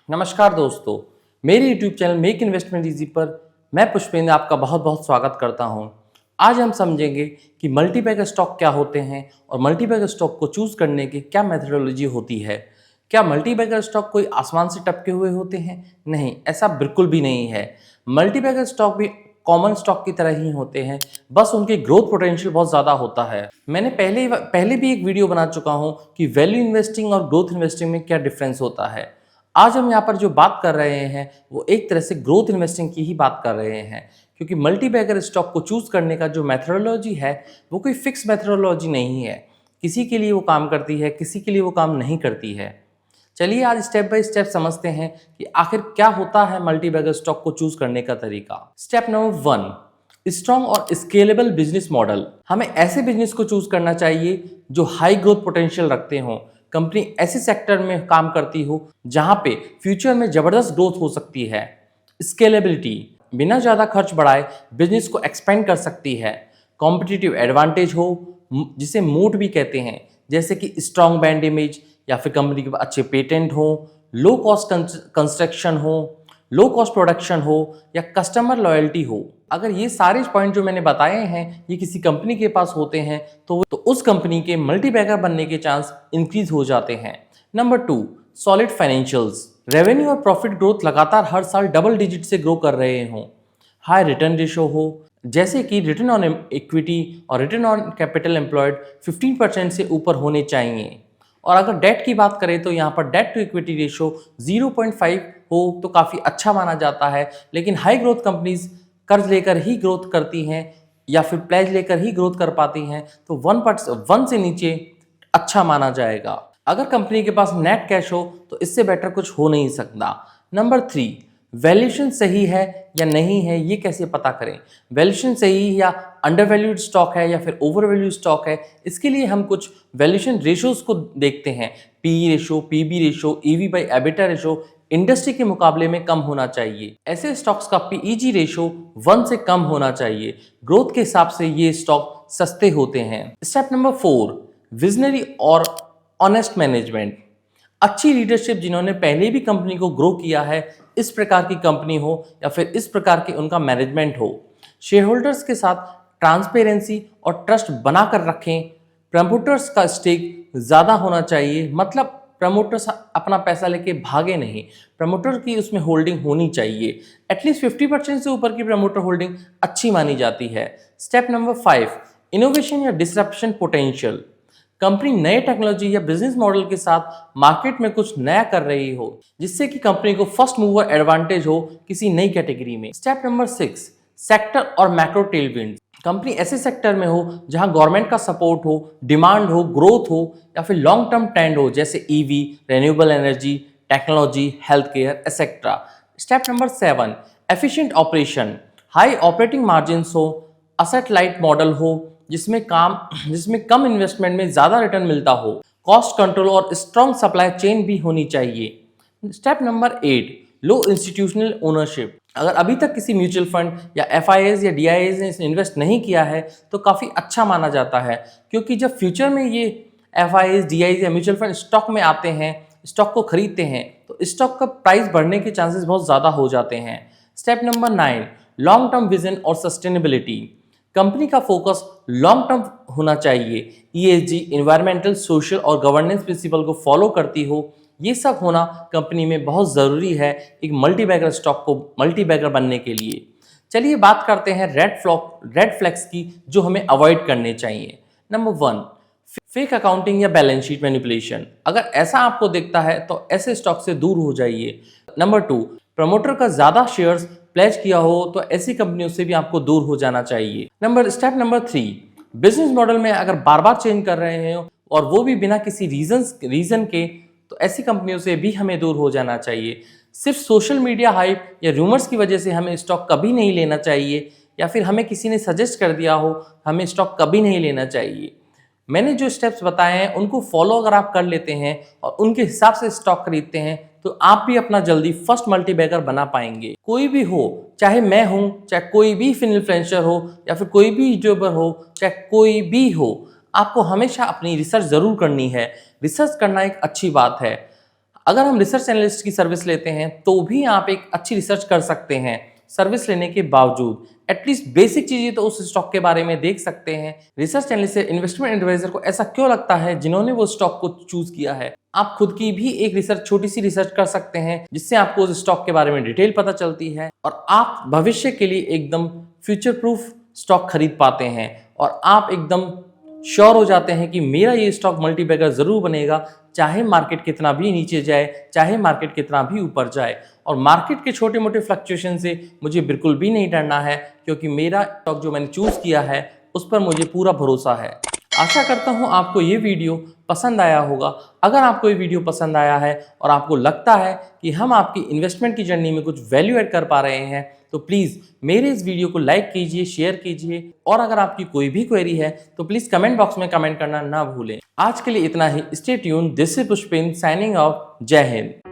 नमस्कार दोस्तों, मेरे YouTube channel make investment easy पर मैं पुष्पेंद्र आपका बहुत बहुत स्वागत करता हूं। आज हम समझेंगे कि मल्टीबैगर स्टॉक क्या होते हैं और मल्टीबैगर स्टॉक को चूज करने की क्या मेथोडोलॉजी होती है। क्या मल्टीबैगर स्टॉक कोई आसमान से टपके हुए होते हैं? नहीं, ऐसा बिल्कुल भी नहीं है। मल्टीबैगर स्टॉक भी कॉमन स्टॉक की तरह ही होते हैं, बस उनके ग्रोथ पोटेंशियल बहुत ज़्यादा होता है। मैंने पहले भी एक वीडियो बना चुका हूं कि वैल्यू इन्वेस्टिंग और ग्रोथ इन्वेस्टिंग में क्या डिफरेंस होता है। आज हम यहाँ पर जो बात कर रहे हैं वो एक तरह से ग्रोथ इन्वेस्टिंग की ही बात कर रहे हैं, क्योंकि मल्टीबैगर स्टॉक को चूज करने का जो मेथोडोलॉजी है वो कोई फिक्स मेथोडोलॉजी नहीं है। किसी के लिए वो काम करती है, किसी के लिए वो काम नहीं करती है। चलिए आज स्टेप बाय स्टेप समझते हैं कि आखिर क्या होता है मल्टीबैगर स्टॉक को चूज करने का तरीका। स्टेप नंबर 1, स्ट्रॉन्ग और स्केलेबल बिजनेस मॉडल। हमें ऐसे बिजनेस को चूज करना चाहिए जो हाई ग्रोथ पोटेंशियल रखते हों। कंपनी ऐसे सेक्टर में काम करती हो जहां पे फ्यूचर में जबरदस्त ग्रोथ हो सकती है। स्केलेबिलिटी, बिना ज़्यादा खर्च बढ़ाए बिजनेस को एक्सपेंड कर सकती है। कॉम्पिटिटिव एडवांटेज हो, जिसे मोट भी कहते हैं, जैसे कि स्ट्रॉन्ग ब्रांड इमेज या फिर कंपनी के पास अच्छे पेटेंट हो, लो कॉस्ट कंस्ट्रक्शन हो, लो कॉस्ट प्रोडक्शन हो या कस्टमर लॉयल्टी हो। अगर ये सारे पॉइंट जो मैंने बताए हैं ये किसी कंपनी के पास होते हैं तो उस कंपनी के मल्टीबैगर बनने के चांस इंक्रीज हो जाते हैं। Number 2, solid financials. रेवेन्यू और प्रॉफिट ग्रोथ लगातार हर साल डबल डिजिट से ग्रो कर रहे हों। हाई रिटर्न रेशो हो, जैसे कि रिटर्न ऑन इक्विटी और रिटर्न ऑन कैपिटल एम्प्लॉयड 15% से ऊपर होने चाहिए। और अगर डेट की बात करें तो यहाँ पर डेट टू इक्विटी रेशो 0.5 हो तो काफ़ी अच्छा माना जाता है। लेकिन हाई ग्रोथ कंपनीज कर्ज लेकर ही ग्रोथ करती हैं या फिर प्लेज लेकर ही ग्रोथ कर पाती हैं, तो 1 से नीचे अच्छा माना जाएगा। अगर कंपनी के पास नेट कैश हो तो इससे बेटर कुछ हो नहीं सकता। नंबर 3, वैल्यूएशन सही है या नहीं है, ये कैसे पता करें? वैल्यूएशन सही या अंडरवैल्यूड स्टॉक है या फिर ओवरवैल्यूड स्टॉक है, इसके लिए हम कुछ वैल्यूएशन रेशोज को देखते हैं। P ratio, PB ratio, EV by EBITDA ratio industry के मुकाबले में कम होना चाहिए। ऐसे स्टॉक्स का पीईजी रेशो 1 से कम होना चाहिए। ग्रोथ के हिसाब से ये स्टॉक सस्ते होते हैं। स्टेप नंबर 4, विजनरी और ऑनेस्ट मैनेजमेंट। अच्छी लीडरशिप जिन्होंने पहले भी कंपनी को ग्रो किया है, इस प्रकार की कंपनी हो या फिर इस प्रकार के उनका मैनेजमेंट हो। शेयर होल्डर्स के साथ ट्रांसपेरेंसी और ट्रस्ट बनाकर रखें। प्रमोटर्स का स्टेक ज़्यादा होना चाहिए, मतलब प्रमोटर्स अपना पैसा लेके भागे नहीं, प्रमोटर की उसमें होल्डिंग होनी चाहिए। एटलीस्ट 50% से ऊपर की प्रमोटर होल्डिंग अच्छी मानी जाती है। स्टेप नंबर 5, इनोवेशन या डिसरप्शन पोटेंशियल। कंपनी नए टेक्नोलॉजी या बिजनेस मॉडल के साथ मार्केट में कुछ नया कर रही हो, जिससे कि कंपनी को फर्स्ट मूवर एडवांटेज हो किसी नई कैटेगरी में। स्टेप नंबर 6, सेक्टर और मैक्रो टेलविंड। कंपनी ऐसे सेक्टर में हो जहां गवर्नमेंट का सपोर्ट हो, डिमांड हो, ग्रोथ हो या फिर लॉन्ग टर्म ट्रेंड हो, जैसे EV, renewable energy, technology, health care etcetera. Step number 7, efficient operation. High operating margin हो, असेट लाइट मॉडल हो जिसमें कम इन्वेस्टमेंट में ज़्यादा रिटर्न मिलता हो। कॉस्ट कंट्रोल और स्ट्रॉन्ग सप्लाई चेन भी होनी चाहिए। स्टेप नंबर 8, लो इंस्टीट्यूशनल ओनरशिप। अगर अभी तक किसी म्यूचुअल फंड या एफआईएस या डीआईएस ने इन्वेस्ट नहीं किया है तो काफ़ी अच्छा माना जाता है, क्योंकि जब फ्यूचर में ये एफआईएस, डीआईएस या म्यूचुअल फंड स्टॉक में आते हैं, स्टॉक को खरीदते हैं, तो स्टॉक का प्राइस बढ़ने के चांसेस बहुत ज़्यादा हो जाते हैं। Step number 9, long term vision और सस्टेनेबिलिटी। कंपनी का फोकस लॉन्ग टर्म होना चाहिए। ईएसजी, इन्वायरमेंटल, सोशल और गवर्नेंस प्रिंसिपल को फॉलो करती हो। ये सब होना कंपनी में बहुत ज़रूरी है एक मल्टीबैगर स्टॉक को मल्टीबैगर बनने के लिए। चलिए बात करते हैं रेड फ्लैग्स की जो हमें अवॉइड करने चाहिए। नंबर 1, फेक अकाउंटिंग या बैलेंस शीट मैनिपुलेशन। अगर ऐसा आपको दिखता है तो ऐसे स्टॉक से दूर हो जाइए। नंबर 2, प्रमोटर का ज़्यादा शेयर्स प्लेज किया हो तो ऐसी कंपनियों से भी आपको दूर हो जाना चाहिए। स्टेप नंबर 3, बिजनेस मॉडल में अगर बार बार चेंज कर रहे हैं और वो भी बिना किसी रीजन के, तो ऐसी कंपनियों से भी हमें दूर हो जाना चाहिए। सिर्फ सोशल मीडिया हाइप या रूमर्स की वजह से हमें स्टॉक कभी नहीं लेना चाहिए, या फिर हमें किसी ने सजेस्ट कर दिया हो, हमें स्टॉक कभी नहीं लेना चाहिए। मैंने जो स्टेप्स बताए हैं उनको फॉलो अगर आप कर लेते हैं और उनके हिसाब से स्टॉक खरीदते हैं तो आप भी अपना जल्दी फर्स्ट मल्टीबैगर बना पाएंगे। कोई भी हो, चाहे मैं हूं, चाहे कोई भी इन्फ्लुएंसर हो या फिर कोई भी यूट्यूबर हो, चाहे कोई भी हो, आपको हमेशा अपनी रिसर्च जरूर करनी है। रिसर्च करना एक अच्छी बात है। अगर हम रिसर्च एनालिस्ट की सर्विस लेते हैं तो भी आप एक अच्छी रिसर्च कर सकते हैं सर्विस लेने के बावजूद। एटलीस्ट बेसिक चीजें तो उस स्टॉक के बारे में देख सकते हैं। रिसर्च एनालिस्ट से इन्वेस्टमेंट एडवाइजर को ऐसा क्यों लगता है जिन्होंने वो स्टॉक को चूज किया है। आप खुद की भी एक रिसर्च, छोटी सी रिसर्च कर सकते हैं जिससे आपको उस स्टॉक के बारे में डिटेल पता चलती है और आप भविष्य के लिए एकदम फ्यूचर प्रूफ स्टॉक खरीद पाते हैं और आप एकदम श्योर हो जाते हैं कि मेरा ये स्टॉक मल्टीबैगर जरूर बनेगा, चाहे मार्केट कितना भी नीचे जाए, चाहे मार्केट कितना भी ऊपर जाए। और मार्केट के छोटे मोटे फ्लक्चुएशन से मुझे बिल्कुल भी नहीं डरना है, क्योंकि मेरा स्टॉक जो मैंने चूज किया है उस पर मुझे पूरा भरोसा है। आशा करता हूं आपको ये वीडियो पसंद आया होगा। अगर आपको ये वीडियो पसंद आया है और आपको लगता है कि हम आपकी इन्वेस्टमेंट की जर्नी में कुछ वैल्यू ऐड कर पा रहे हैं तो प्लीज़ मेरे इस वीडियो को लाइक कीजिए, शेयर कीजिए और अगर आपकी कोई भी क्वेरी है तो प्लीज़ कमेंट बॉक्स में कमेंट करना ना भूलें। आज के लिए इतना ही। Stay tuned. This is Pushpendra signing off. जय हिंद।